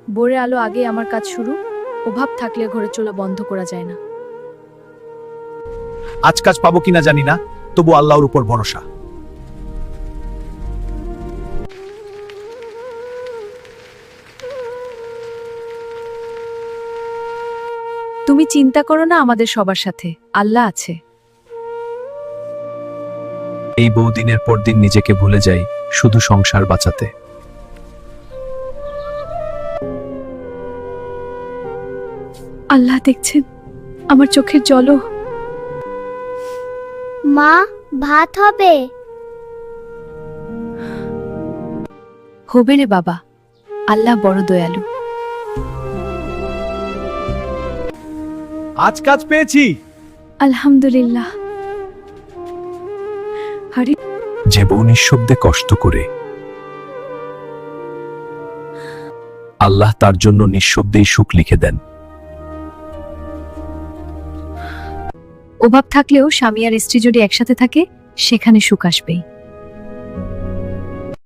ভোরের আলো আগে আমার কাজ শুরু। অভাব থাকলে ঘরে চলা বন্ধ করা যায় না। আজ কাজ পাবো কিনা জানি না, তবু আল্লাহর উপর ভরসা। তুমি চিন্তা করো না, আমাদের সবার সাথে আল্লাহ আছে। এই বহুদিনের পর দিন নিজেকে ভুলে যাই শুধু সংসার বাঁচাতে। আল্লাহ দেখছেন আমার চোখের জলও। মা, ভাত হবে। হবে রে বাবা, আল্লাহ বড় দয়ালু। আজ কাজ পেয়েছি। আলহামদুলিল্লাহ। আরে যে বউ নিঃশব্দে কষ্ট করে, আল্লাহ তার জন্য নিঃশব্দেই সুখ লিখে দেন। অভাব থাকলেও স্বামী আর স্ত্রী যদি একসাথে থাকে সেখানে সুখ আসবেই।